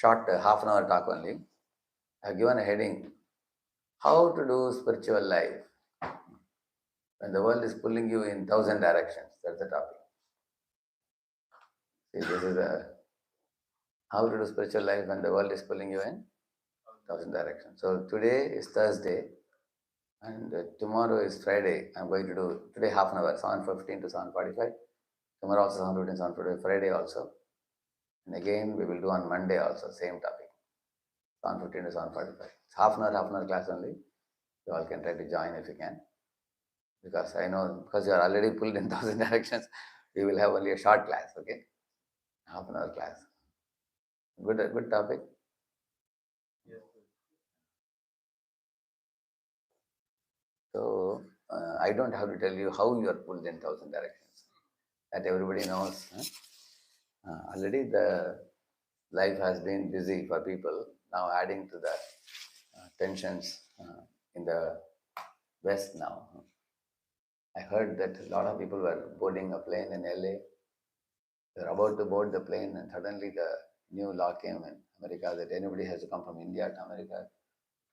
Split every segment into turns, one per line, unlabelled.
short half an hour talk only. I have given a heading, how to do spiritual life when the world is pulling you in 1,000 directions. That's the topic. See, this is how to do spiritual life when the world is pulling you in 1,000 directions. So today is Thursday and tomorrow is Friday. I'm going to do today half an hour, 7:15 to 7:45. Tomorrow also 7:15, 7:45, Friday also. And again we will do on Monday also, same topic. 7:15 to 7:45. It's half an hour class only. You all can try to join if you can. Because I know, because you are already pulled in 1,000 directions, we will have only a short class, okay? Half an hour class. Good topic. Yes. So, I don't have to tell you how you are pulled in 1,000 directions. That everybody knows. Already the life has been busy for people. Now adding to the tensions in the West now. I heard that a lot of people were boarding a plane in LA. They're about to board the plane and suddenly the new law came in America that anybody has to come from India to America.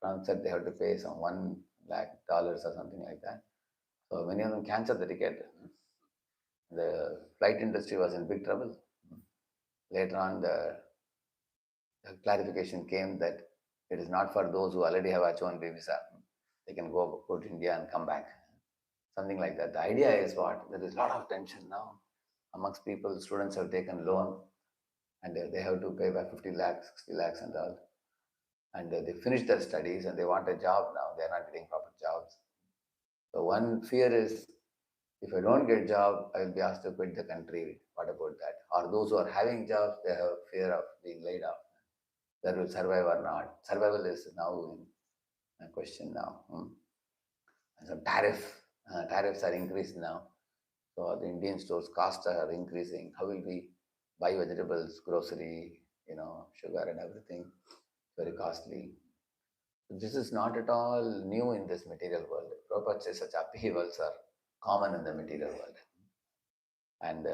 Trump said they have to pay some $1 lakh or something like that. So many of them canceled the ticket. The flight industry was in big trouble. Later on, the clarification came that it is not for those who already have H-1B visa. They can go to India and come back. Something like that. The idea is what? There is a lot of tension now amongst people. Students have taken loan and they have to pay back 50 lakhs, 60 lakhs and all. And they finished their studies and they want a job now. They're not getting proper jobs. So one fear is, if I don't get a job, I will be asked to quit the country. What about that? Or those who are having jobs, they have fear of being laid off. That will survive or not. Survival is now in question now. And so tariffs are increased now. So the Indian stores costs are increasing. How will we buy vegetables, grocery, sugar and everything? Very costly. This is not at all new in this material world. Prabhupada says such upheavals are common in the material world. And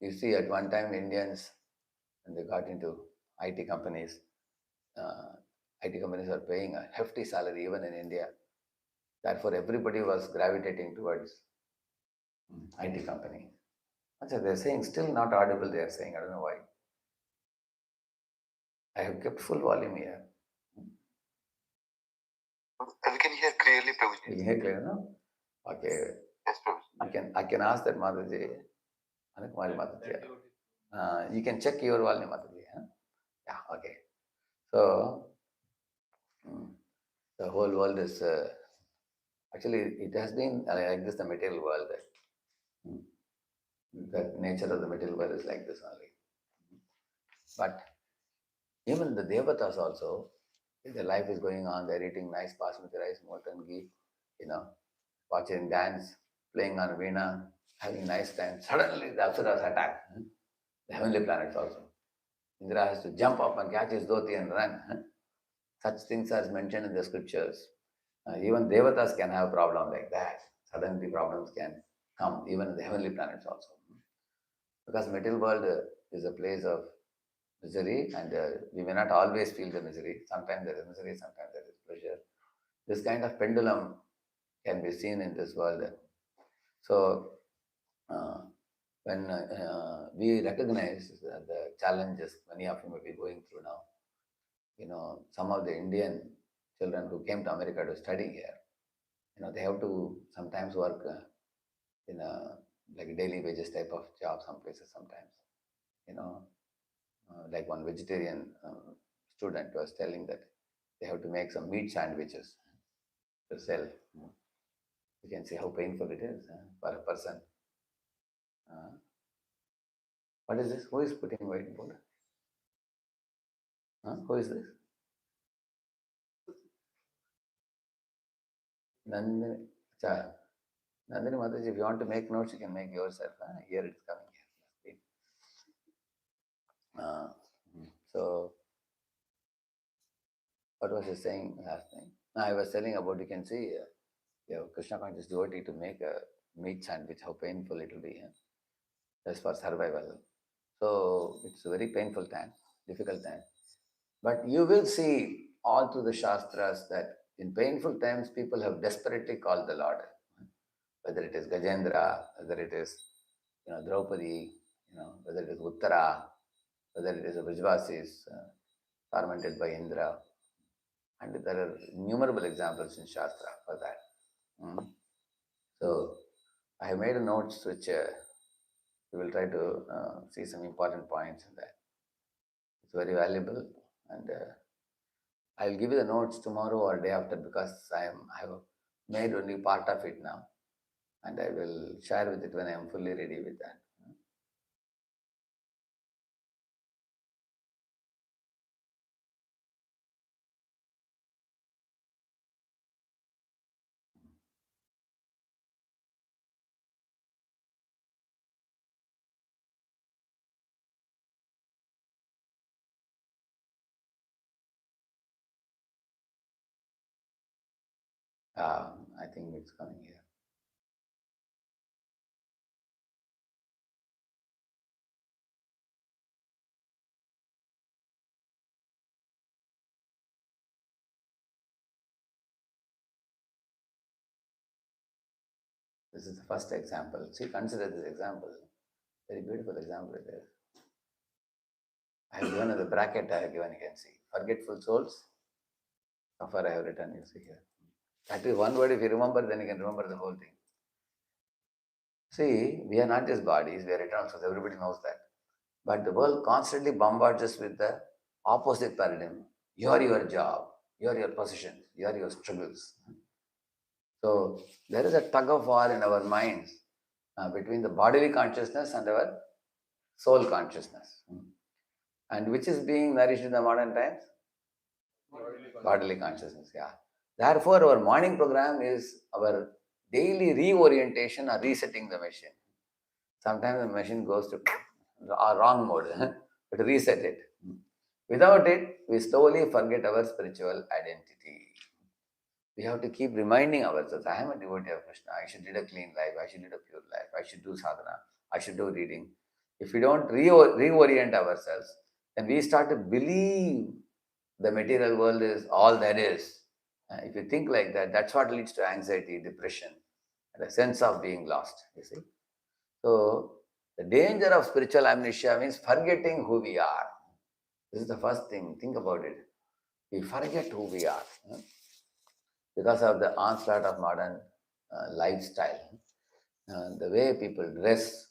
you see, at one time, Indians, when they got into IT companies, IT companies are paying a hefty salary even in India. Therefore, everybody was gravitating towards IT company. So they're saying, still not audible, they are saying, I don't know why. I have kept full volume here.
We can hear clearly, Prabhuji.
You can hear clearly, no? Okay.
Yes, Prabhuji.
I can ask that Mataji, Anakumari Mataji. You can check your volume, Mataji. Huh? Yeah, okay. So, the whole world is, actually, it has been like this, the material world. The nature of the material world is like this only. But even the Devatas also, if their life is going on, they're eating nice basmati rice, molten ghee, watching dance, playing on veena, having nice time. Suddenly the Apsaras attack. The heavenly planets also. Indra has to jump up and catch his dhoti and run. Such things are mentioned in the scriptures. Even Devatas can have a problem like that. Suddenly problems can come, even in the heavenly planets also. Because material world is a place of misery and we may not always feel the misery. Sometimes there is misery, sometimes there is pleasure. This kind of pendulum can be seen in this world. So, when we recognize the challenges many of you may be going through now, some of the Indian children who came to America to study here, they have to sometimes work in a like daily wages type of job some places sometimes. Like one vegetarian student was telling that they have to make some meat sandwiches to sell. You can see how painful it is for a person. What is this? Who is putting whiteboard? Who is this? Nandini. Nandini Mataji, if you want to make notes, you can make yourself. Here it's coming here. So, what was I saying last time? I was telling about, you can see, Krishna conscious devotee to make a meat sandwich, how painful it will be. That's for survival. So it's a very painful time, difficult time. But you will see all through the Shastras that in painful times people have desperately called the Lord. Whether it is Gajendra, whether it is Draupadi, whether it is Uttara, whether it is the Vrajvasis tormented by Indra. And there are innumerable examples in Shastra for that. So I have made a notes which we will try to see some important points in that. It's very valuable, and I will give you the notes tomorrow or day after because I have made only part of it now, and I will share with it when I am fully ready with that. I think it's coming here. This is the first example. See, consider this example. Very beautiful example it is. I have given the bracket I have given, you can see. Forgetful souls, suffer I have written, you see here. That is one word, if you remember, then you can remember the whole thing. See, we are not just bodies, we are eternal souls, everybody knows that. But the world constantly bombards us with the opposite paradigm. You are your job, you are your positions, you are your struggles. So there is a tug of war in our minds between the bodily consciousness and our soul consciousness. And which is being nourished in the modern times? Bodily consciousness, yeah. Therefore, our morning program is our daily reorientation or resetting the machine. Sometimes the machine goes to a wrong mode, but reset it. Without it, we slowly forget our spiritual identity. We have to keep reminding ourselves, I am a devotee of Krishna, I should lead a clean life, I should lead a pure life, I should do sadhana, I should do reading. If we don't reorient ourselves, then we start to believe the material world is all there is. If you think like that, that's what leads to anxiety, depression, and a sense of being lost, you see. So, the danger of spiritual amnesia means forgetting who we are. This is the first thing, think about it. We forget who we are because of the onslaught of modern lifestyle. The way people dress,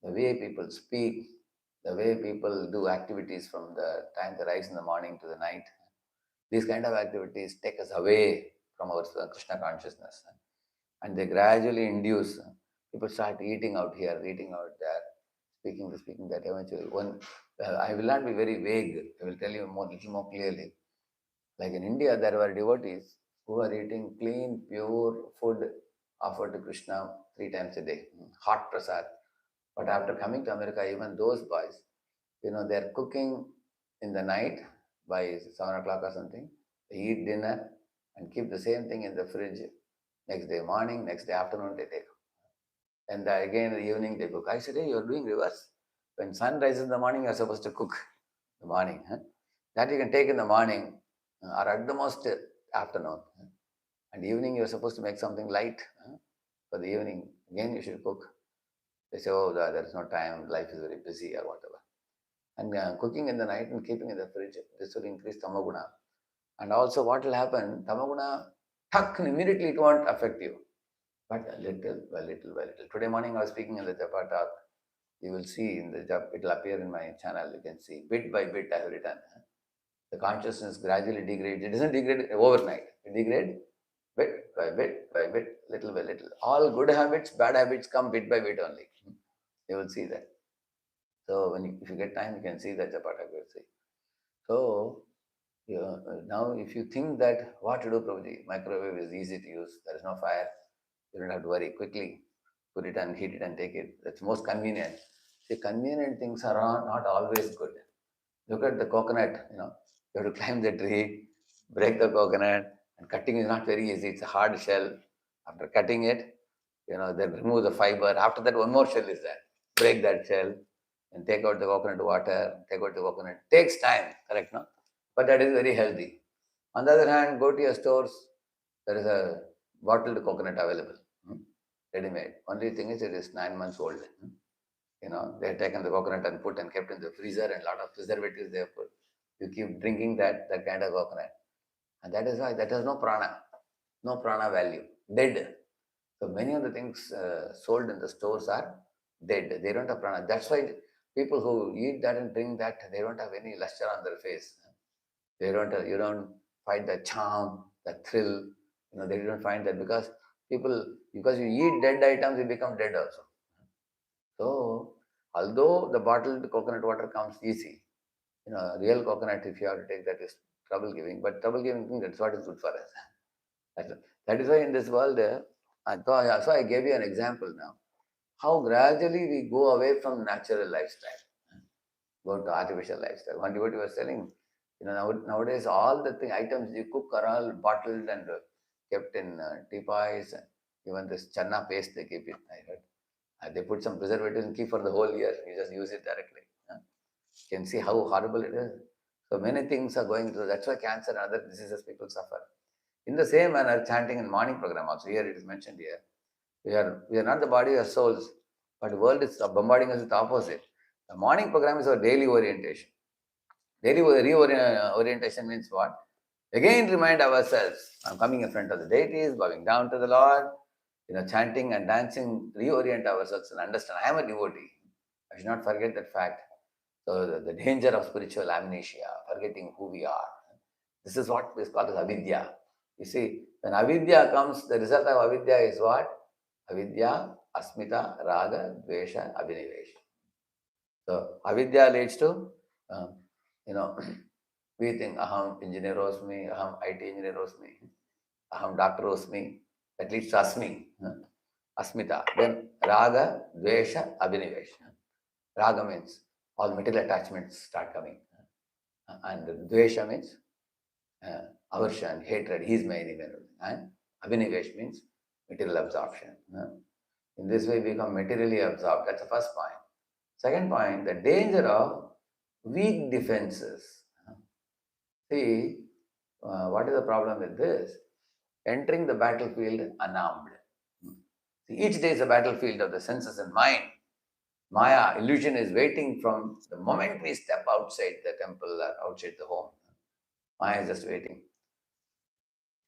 the way people speak, the way people do activities from the time they rise in the morning to the night. These kind of activities take us away from our Krishna consciousness. And they gradually induce, people start eating out here, eating out there, speaking this, speaking that. Eventually, I will not be very vague, I will tell you little more clearly. Like in India, there were devotees who are eating clean, pure food offered to Krishna 3 times a day, hot prasad. But after coming to America, even those boys, they're cooking in the night by 7 o'clock or something. They eat dinner and keep the same thing in the fridge. Next day morning, next day afternoon, they take. And again in the evening, they cook. I said, hey, you're doing reverse. When sun rises in the morning, you're supposed to cook in the morning. That you can take in the morning or at the most afternoon. And evening, you're supposed to make something light for the evening. Again, you should cook. They say, oh, there's no time, life is very busy or whatever. And cooking in the night and keeping in the fridge, this will increase tamaguna. And also what will happen, tamaguna, immediately it won't affect you. But little by little by little. Today morning I was speaking in the Japa talk. You will see in the Japa, it will appear in my channel, you can see. Bit by bit I have written. The consciousness gradually degrades. It doesn't degrade overnight. It degrades bit by bit by bit, little by little. All good habits, bad habits come bit by bit only. You will see that. So if you get time, you can see that Japa talk will see. So now if you think that what to do, Prabhuji, microwave is easy to use, there is no fire, you don't have to worry, quickly put it and heat it and take it. That's most convenient. See, convenient things are not always good. Look at the coconut, you have to climb the tree, break the coconut, and cutting is not very easy. It's a hard shell. After cutting it, then remove the fiber. After that, one more shell is there. Break that shell, and take out the coconut water, take out the coconut. Takes time, correct, no? But that is very healthy. On the other hand, go to your stores, there is a bottled coconut available, ready-made. Only thing is it is 9 months old. They have taken the coconut and put and kept in the freezer, and a lot of preservatives they have put. You keep drinking that kind of coconut. And that is why that has no prana value, dead. So many of the things sold in the stores are dead. They don't have prana. That's why people who eat that and drink that, they don't have any luster on their face. You don't find the charm, the thrill. They don't find that because because you eat dead items, you become dead also. So although the bottled coconut water comes easy, real coconut, if you have to take that, is trouble giving. But trouble giving, that's what is good for us. That is why in this world, so I gave you an example now. How gradually we go away from natural lifestyle, go to artificial lifestyle. One devotee was telling, nowadays all the items you cook are all bottled and kept in teapots. Even this channa paste they keep it, I heard. They put some preservatives and keep for the whole year. You just use it directly. You can see how horrible it is. So many things are going through. That's why cancer and other diseases people suffer. In the same manner, chanting in morning program also, here it is mentioned here. We are not the body or souls, but the world is bombarding us with the opposite. The morning program is our daily orientation. Daily orientation means what? Again remind ourselves, I'm coming in front of the deities, bowing down to the Lord, chanting and dancing, reorient ourselves and understand I am a devotee. I should not forget that fact. So the danger of spiritual amnesia, forgetting who we are. This is what is called as avidya. You see, when avidya comes, the result of avidya is what? Avidya, asmita, raga, dvesha, abhinivesha. So avidya leads to, we think aham engineer osmi, aham IT engineer osmi, aham doctor osmi. That leads to asmi, asmita. Then raga, dvesha, abhinivesha. Raga means all material attachments start coming. And dvesha means aversion, hatred, he is my enemy. And abhinivesh means material absorption. In this way, we become materially absorbed. That's the first point. Second point, the danger of weak defenses. See, what is the problem with this? Entering the battlefield unarmed. See, each day is a battlefield of the senses and mind. Maya, illusion is waiting from the moment we step outside the temple or outside the home. Maya is just waiting.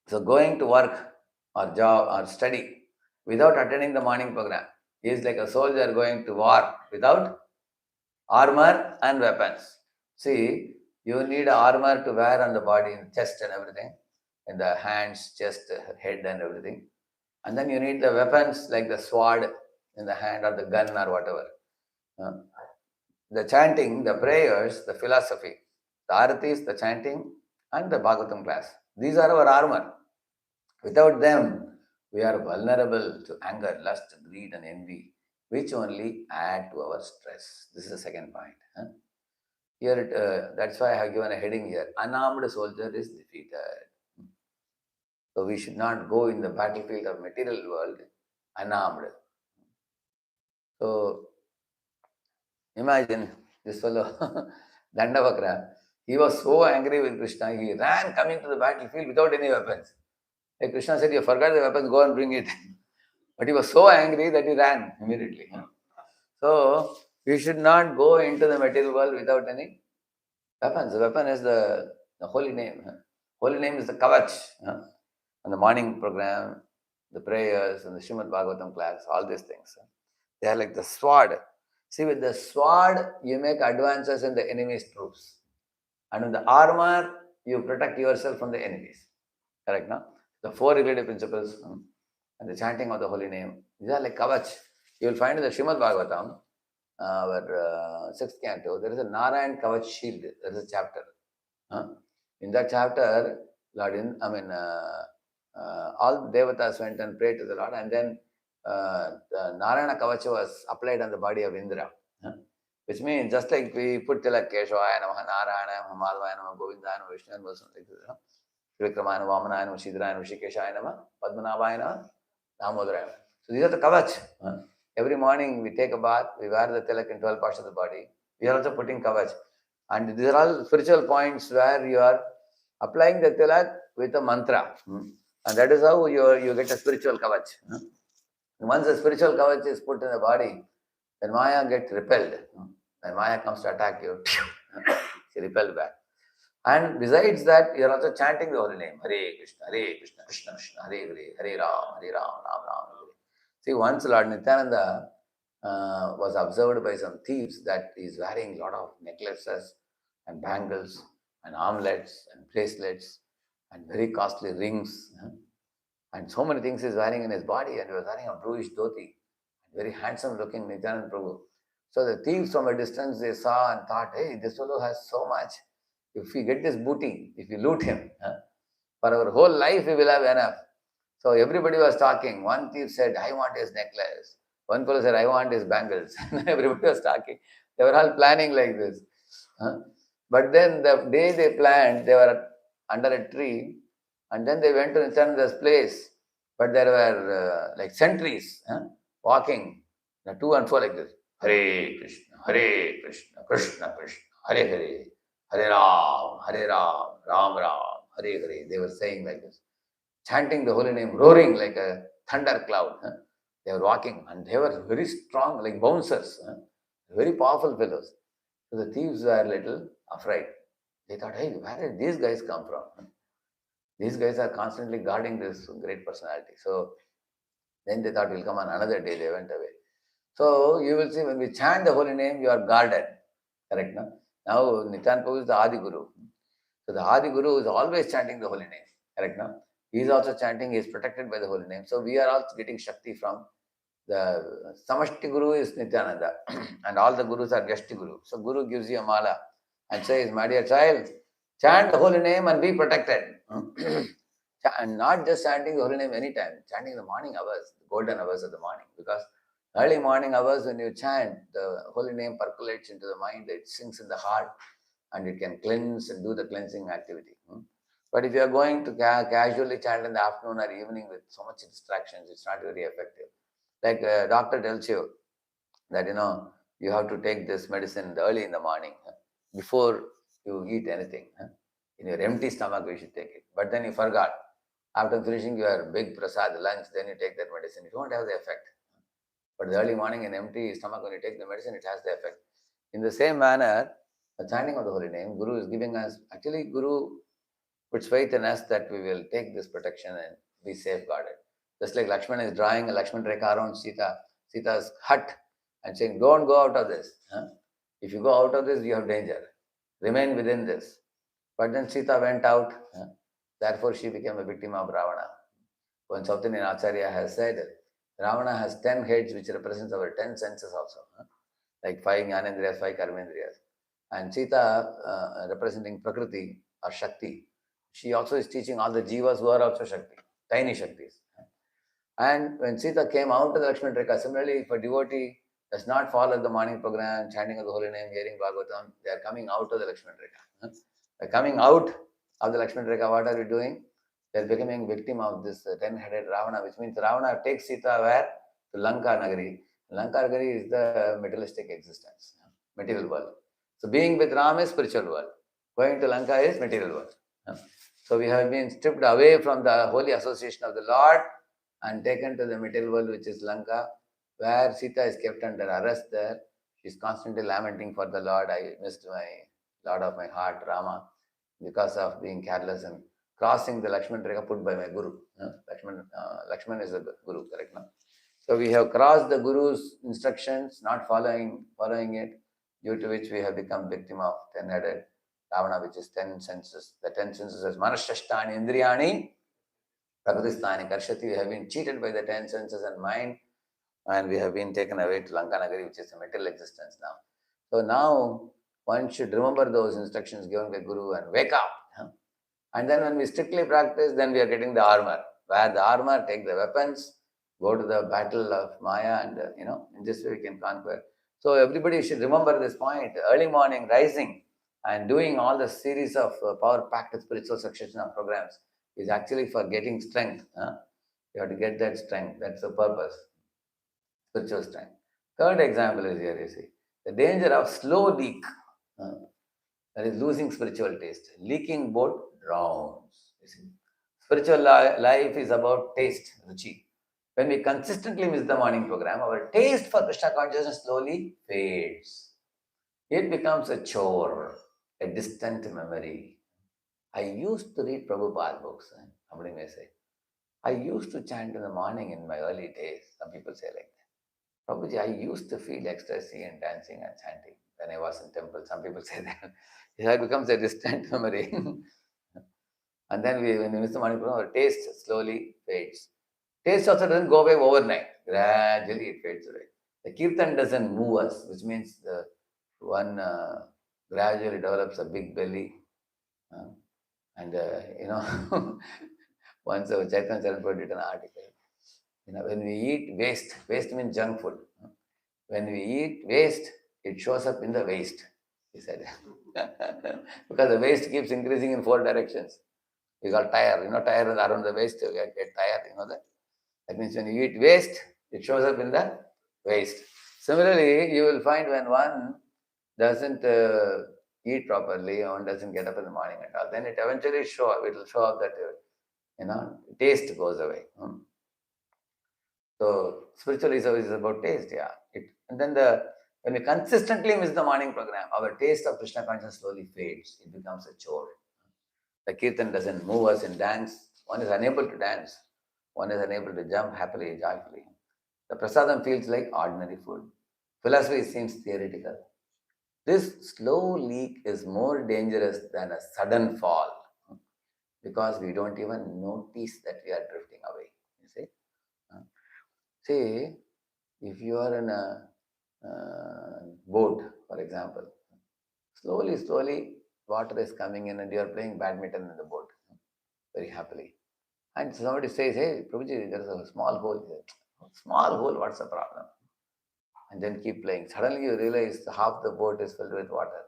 So going to work or job or study without attending the morning program is like a soldier going to war without armor and weapons. See, you need armor to wear on the body, in the chest and everything, in the hands, chest, head and everything. And then you need the weapons like the sword in the hand or the gun or whatever. The chanting, the prayers, the philosophy, the aratis, the chanting, and the Bhagavatam class. These are our armor. Without them, we are vulnerable to anger, lust, greed, and envy, which only add to our stress. This is the second point. Here, that's why I have given a heading here. Unarmed soldier is defeated. So we should not go in the battlefield of material world unarmed. So imagine this fellow, Dandavakra. He was so angry with Krishna, he ran coming to the battlefield without any weapons. Like Krishna said, you forgot the weapons, go and bring it. But he was so angry that he ran immediately. So we should not go into the material world without any weapons. The weapon is the holy name. Holy name is the kavach. On the morning program, the prayers and the Srimad Bhagavatam class, all these things. They are like the sword. See, with the sword, you make advances in the enemy's troops. And with the armor, you protect yourself from the enemies. Correct, no? The four relative principles and the chanting of the holy name, these are like kavach. You will find in the Srimad Bhagavatam, our sixth canto, there is a Narayan Kavach shield. There is a chapter. In that chapter, Lord, all the devatas went and prayed to the Lord, and then the Narayana Kavacha was applied on the body of Indra. Which means just like we put tilak Keshvaya Namaha, Narayana Namaha, Madhavaya Namaha, Govindaya Namaha, Vishnu Namaha, something like that. Vikramaya Namaha, Vamanaya Namaha, Shidraya Namaha, Rishikeshaya Namaha, Padmanabhaya Namaha, Damodaraya Namaha. So these are the kavach. every morning we take a bath, we wear the tilak in 12 parts of the body. We are also putting kavach. And these are all spiritual points where you are applying the tilak with a mantra. And that is how you get a spiritual kavach. Once the spiritual kavach is put in the body, then Maya gets repelled. When Maya comes to attack you, she repelled back. And besides that, you are also chanting the holy name. Hare Krishna, Krishna Krishna, Hare Hare, Hare Ram, Ram Ram. See, once Lord Nityananda was observed by some thieves that he is wearing a lot of necklaces and bangles and armlets and bracelets and very costly rings. And so many things he is wearing in his body, and he was wearing a bluish dhoti, very handsome looking Nityananda Prabhu. So the thieves from a distance, they saw and thought, hey, this fellow has so much. If we get this booty, if we loot him, for our whole life we will have enough. So everybody was talking. One thief said, I want his necklace. One fellow said, I want his bangles. Everybody was talking. They were all planning like this. But then the day they planned, they were under a tree, and then they went to Nityananda's place. But there were like sentries walking to and fro like this. Hare Krishna, Krishna Krishna, Hare Hare, Hare Ram, Ram Ram, Hare Hare. They were saying like this, chanting the holy name, roaring like a thunder cloud. They were walking, and they were very strong, like bouncers, very powerful fellows. So the thieves were a little afraid. They thought, hey, where did these guys come from? These guys are constantly guarding this great personality. So then they thought, we'll come on another day. They went away. So you will see, when we chant the holy name, you are guarded. Correct? No? Now Nityananda Prabhu is the Adi Guru. So the Adi Guru is always chanting the holy name. Correct? No? He is also chanting, he is protected by the holy name. So we are also getting Shakti from the Samashti Guru is Nityananda, and all the Gurus are Vyashti Guru. So Guru gives you a mala and says, my dear child, chant the holy name and be protected. And not just chanting the holy name anytime, chanting the morning hours, the golden hours of the morning. Because early morning hours, when you chant, the holy name percolates into the mind, it sinks in the heart, and it can cleanse and do the cleansing activity. But if you are going to casually chant in the afternoon or evening with so much distractions, it's not very effective. Like a doctor tells you that, you have to take this medicine early in the morning, before you eat anything. In your empty stomach, you should take it. But then you forgot. After finishing your big prasad lunch, then you take that medicine. It won't have the effect. But the early morning in empty stomach, when you take the medicine, it has the effect. In the same manner, the chanting of the holy name, Guru is giving us, actually Guru puts faith in us that we will take this protection and be safeguarded. Just like Lakshman is drawing a Lakshman Rekha around Sita's hut, and saying, don't go out of this. If you go out of this, you have danger. Remain within this. But then Sita went out. Therefore, she became a victim of Ravana. One South Indian Acharya has said, Ravana has 10 heads which represents our 10 senses also. Like 5 Jnanendriyas, 5 Karmendriyas. And Sita, representing Prakriti or Shakti, she also is teaching all the Jivas who are also Shakti, tiny Shaktis. And when Sita came out of the Lakshman Rekha, similarly, if a devotee does not follow the morning program, chanting of the holy name, hearing Bhagavatam, they are coming out of the Lakshman Rekha. By coming out of the Lakshman Rekha, what are you doing? They are becoming victim of this 10-headed Ravana, which means Ravana takes Sita where? To Lanka Nagari. Lanka Nagari is the materialistic existence, material world. So being with Ram is spiritual world. Going to Lanka is material world. So we have been stripped away from the holy association of the Lord and taken to the material world, which is Lanka, where Sita is kept under arrest there. She is constantly lamenting for the Lord. I missed my Lord of my heart, Rama, because of being careless and crossing the Lakshman Rekha put by my Guru. Lakshman is the Guru, correct? No? So we have crossed the Guru's instructions, not following it, due to which we have become victim of 10-headed Ravana, which is 10 senses. The 10 senses as Manashrashtani Indriyani Prakristani Karshati. We have been cheated by the 10 senses and mind, and we have been taken away to Lanka Nagari, which is a material existence now. So now one should remember those instructions given by Guru and wake up. And then when we strictly practice, then we are getting the armor. Wear the armor, take the weapons, go to the battle of Maya, and in this way we can conquer. So everybody should remember this point. Early morning rising and doing all the series of power-packed spiritual succession of programs is actually for getting strength. You have to get that strength. That's the purpose. spiritual strength. Third example is here, you see, the danger of slow leak. That is losing spiritual taste. Leaking boat drowns. You see. Spiritual life is about taste, ruchi. When we consistently miss the morning program, our taste for Krishna consciousness slowly fades. It becomes a chore, a distant memory. I used to read Prabhupada books. Somebody may say, I used to chant in the morning in my early days. Some people say like that. Prabhuji, I used to feel ecstasy and dancing and chanting when I was in temple. Some people say that. It becomes a distant memory. And then when we miss the morning program, our taste slowly fades. Taste also doesn't go away overnight. Gradually it fades away. The kirtan doesn't move us, which means the one gradually develops a big belly. And once Chaitanya Charanpur did an article. When we eat waste, waste means junk food. When we eat waste, it shows up in the waist, he said. Because the waist keeps increasing in 4 directions. You got tire, tire around the waist, you get tired, that. That means when you eat waste, it shows up in the waist. Similarly, you will find when one doesn't eat properly, one doesn't get up in the morning and all, then it eventually it will show up that, taste goes away. So spiritualism is about taste, yeah. And then when we consistently miss the morning program, our taste of Krishna consciousness slowly fades. It becomes a chore. The kirtan doesn't move us in dance. One is unable to dance. One is unable to jump happily, joyfully. The prasadam feels like ordinary food. Philosophy seems theoretical. This slow leak is more dangerous than a sudden fall because we don't even notice that we are drifting away. You see? See, if you are in a boat, for example, slowly water is coming in and you are playing badminton in the boat very happily. And somebody says, hey, Prabhuji, there is a small hole here. Small hole, what's the problem? And then keep playing. Suddenly you realize half the boat is filled with water.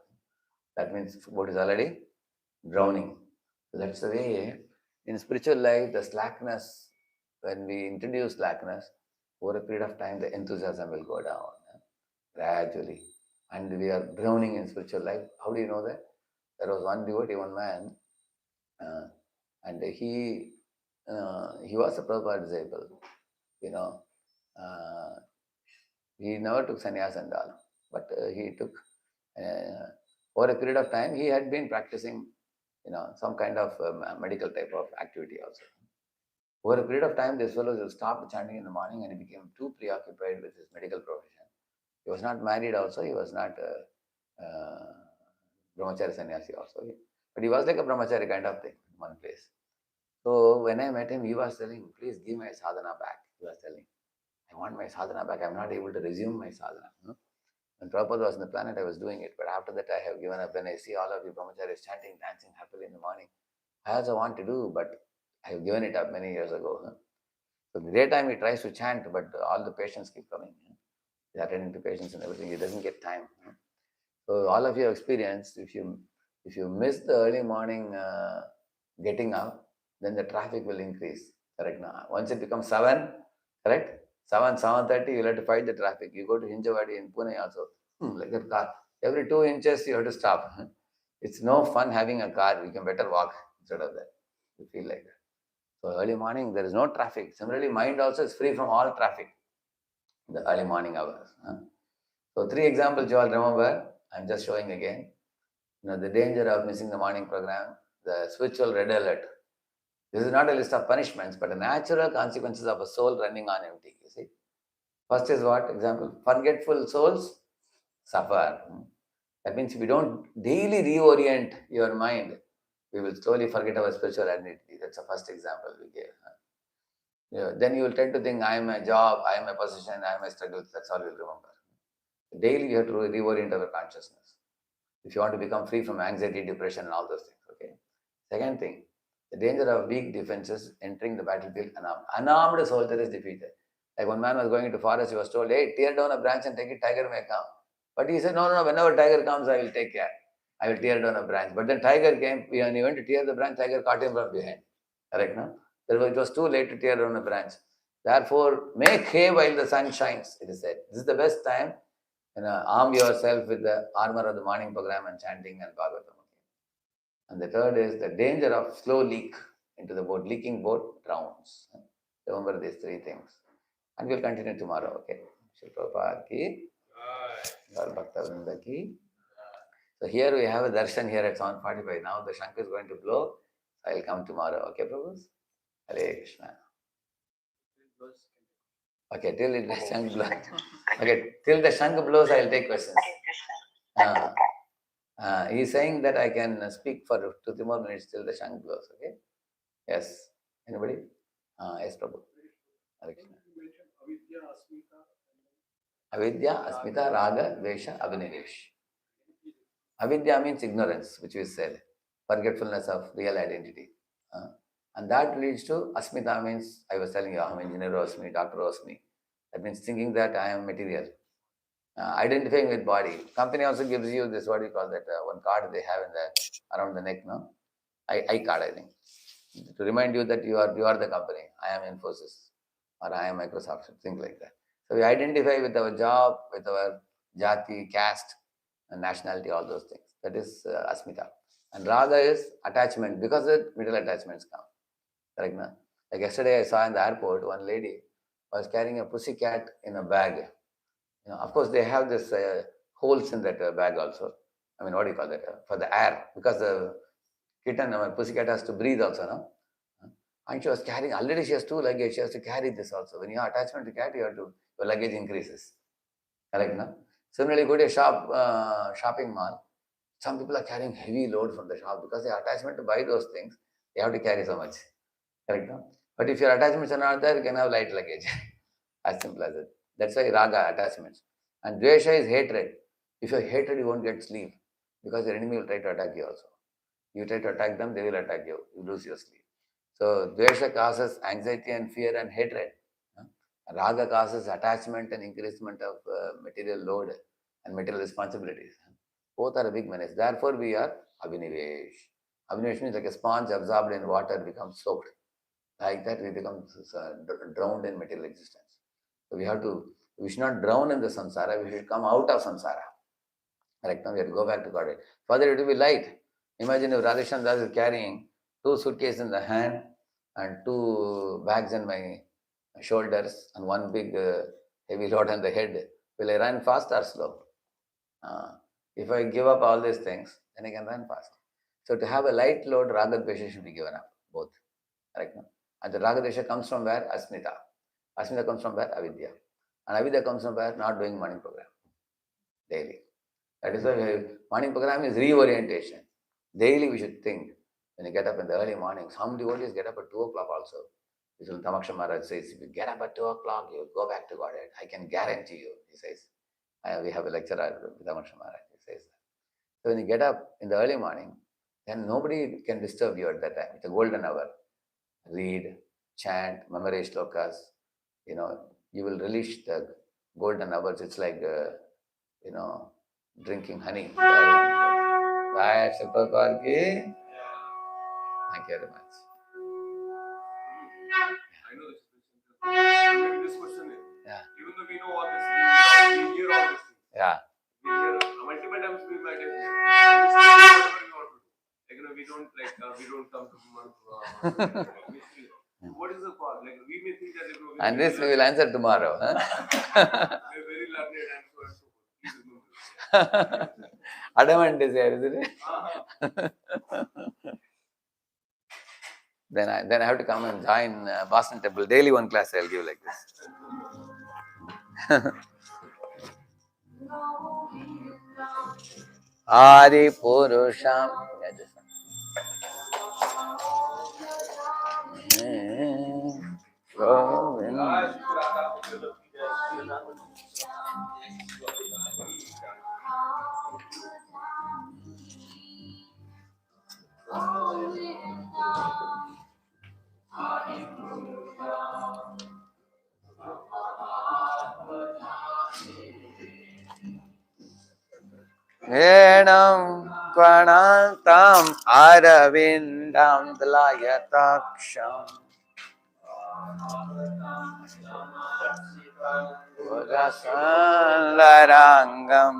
That means the boat is already drowning. So that's the way in spiritual life, the slackness, when we introduce slackness, over a period of time, the enthusiasm will go down gradually. And we are drowning in spiritual life. How do you know that? There was one devotee, one man, and he was a Prabhupada disciple. He never took sannyas and all, but he took, over a period of time, he had been practicing, some kind of medical type of activity also. Over a period of time, this fellow stopped chanting in the morning and he became too preoccupied with his medical profession. He was not married also, he was not brahmachari sannyasi also. But he was like a brahmachari kind of thing in one place. So when I met him, he was telling, please give my sadhana back. He was telling, I want my sadhana back. I'm not able to resume my sadhana. When Prabhupada was on the planet, I was doing it. But after that, I have given up. When I see all of you brahmacharis chanting, dancing happily in the morning, I also want to do, but I have given it up many years ago. So the daytime he tries to chant, but all the patients keep coming. He's attending to patients and everything. He doesn't get time. So all of you have experienced, if you miss the early morning getting up, then the traffic will increase. Correct now. Once it becomes 7, correct? 7:30, you'll have to fight the traffic. You go to Hinjawadi in Pune also. Like that car. Every 2 inches you have to stop. It's no fun having a car. You can better walk instead of that. You feel like that. So early morning, there is no traffic. Similarly, mind also is free from all traffic in the early morning hours. So 3 examples you all remember. I'm just showing again. The danger of missing the morning program, the spiritual red alert. This is not a list of punishments, but a natural consequences of a soul running on empty. You see, first is what? Example: forgetful souls suffer. That means if we don't daily reorient your mind, we will slowly forget our spiritual identity. That's the first example we gave. Then you will tend to think, I am a job, I am a position, I am a struggle. That's all you'll remember. Daily we have to reorient our consciousness if you want to become free from anxiety, depression, and all those things. Okay. Second thing, the danger of weak defenses entering the battlefield unarmed. Unarmed soldier is defeated. Like one man was going into forest, he was told, hey, tear down a branch and take it, tiger may come. But he said, no, whenever tiger comes, I will take care. I will tear down a branch. But then tiger came, when he went to tear the branch, tiger caught him from behind. Correct, no? It was too late to tear down a branch. Therefore, make hay while the sun shines, it is said. This is the best time. Arm yourself with the armor of the morning program and chanting and Bhagavatam. And the third is the danger of slow leak into the boat. Leaking boat drowns. Remember these three things. And we'll continue tomorrow, okay? Shri Prabhupada ki, Gaur Bhakta Vrinda ki. So here we have a darshan here at 7:45. Now the Shankar is going to blow. I will come tomorrow, okay, Prabhus? Hare Krishna. Okay, till the Shankar blows. Okay, till the Shankar blows, I will take questions. He's saying that I can speak for 2-3 more minutes till the Shankar blows, okay? Yes. Anybody? Yes, Prabhu. Hare Krishna. Avidya, Asmita, Raga, Dvesha, Abhinivesh. Avidya means ignorance, which we said, forgetfulness of real identity. And that leads to Asmita means, I was telling you, I am engineer Osmi, Dr. Osmi. That means thinking that I am material. Identifying with body. Company also gives you this, what do you call that, one card they have in the around the neck, no? I card, I think. To remind you that you are the company. I am Infosys or I am Microsoft, things like that. So we identify with our job, with our jati, caste, and nationality, all those things. That is Asmita. And Raga is attachment, because the middle attachments come. Correct, na? Like yesterday I saw in the airport, one lady was carrying a pussycat in a bag. Of course they have this holes in that bag also. I mean, what do you call that? For the air, because the kitten, pussycat has to breathe also, no? And she was carrying, already she has 2 luggage, she has to carry this also. When you have attachment to cat, your luggage increases. Correct, no? Similarly, go to a shopping mall. Some people are carrying heavy load from the shop because they are attachment to buy those things. They have to carry so much. Correct, no? But if your attachments are not there, you can have light luggage. As simple as it. That's why Raga, attachments. And Dvesha is hatred. If you are hatred, you won't get sleep because your enemy will try to attack you also. You try to attack them, they will attack you. You lose your sleep. So Dvesha causes anxiety and fear and hatred. Raga causes attachment and increasement of material load and material responsibilities. Both are a big menace. Therefore, we are Abhinivesh. Abhinivesh means like a sponge absorbed in water becomes soaked. Like that, we become drowned in material existence. So we should not drown in the samsara, we should come out of samsara. Correct? Now we have to go back to Godhead. Further, it will be light. Imagine if RadheShyam Das is carrying 2 suitcases in the hand and 2 bags in my shoulders and 1 big heavy load on the head. Will I run fast or slow? If I give up all these things, then I can run fast. So to have a light load, Raga Dvesha should be given up, both. Correct? No? And the Raga Dvesha comes from where? Asmita. Asmita comes from where? Avidya. And Avidya comes from where? Not doing morning program daily. That is why morning program is reorientation. Daily we should think. When you get up in the early morning, some devotees get up at 2 o'clock also. Vishnu Tamaksha Maharaj says, if you get up at 2 o'clock, you will go back to Godhead. I can guarantee you, he says. We have a lecturer at Tamaksha Maharaj, he says that. So when you get up in the early morning, then nobody can disturb you at that time. It's a golden hour. Read, chant, memorize shlokas. You will relish the golden hours. It's like, drinking honey. Right, Prabhupada ki. Thank you very much.
I know this question. This question is,
Yeah.
even though we know all this, we hear all this.
Yeah.
We hear multiple times we might have whatever we want to do. Like, we don't come to what is the cause? Like, we may think that
and this we will answer tomorrow.
Huh? We're very learned and so on. Please remember.
Adamant is here, isn't it? Then I have to come and join Boston Temple. Daily 1 class I'll give like this. Adi Purusham. Enam Kvanantam Aravindam Dlayataksham Larangam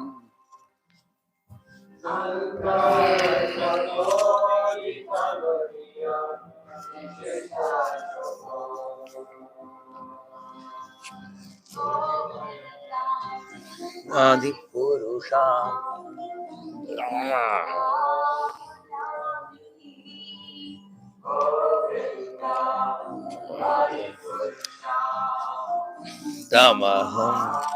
Adi Purusha Tamaham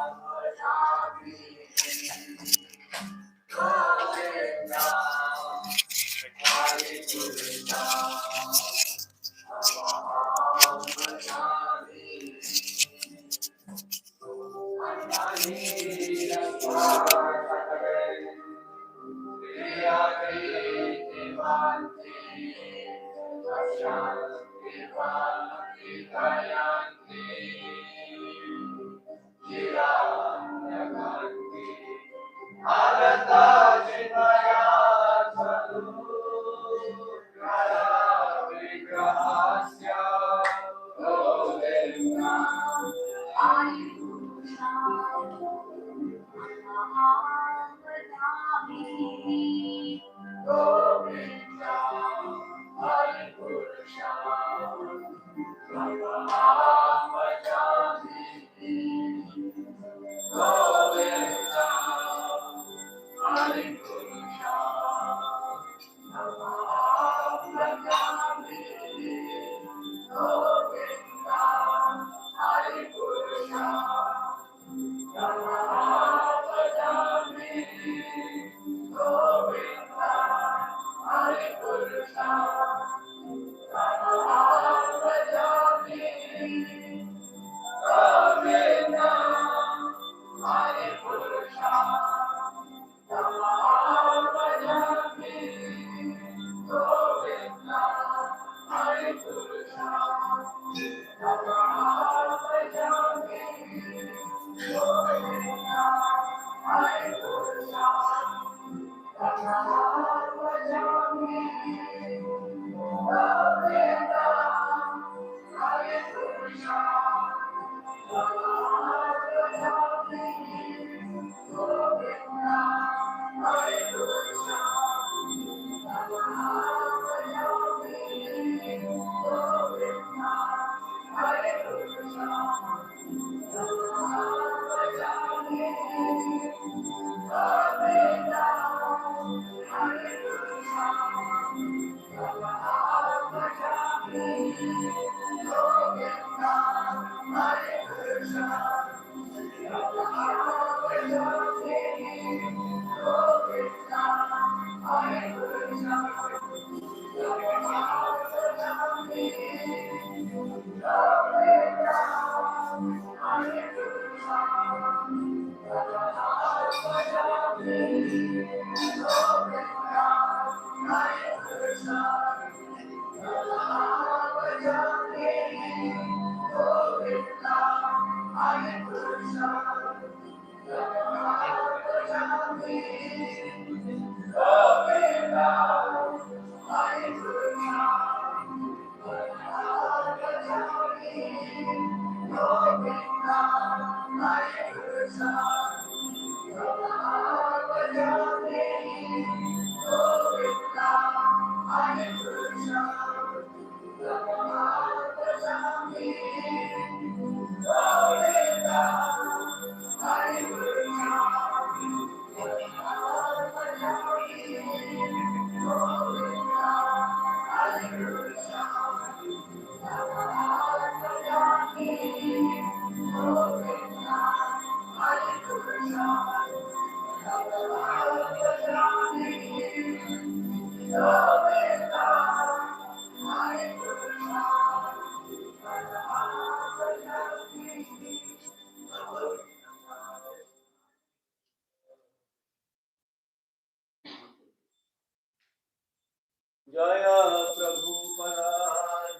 Jaya Prabhupada,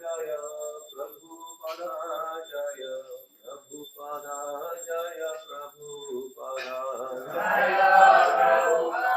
Jaya Prabhupada, Jaya Prabhupada, Jaya Prabhupada, Jaya Prabhupada.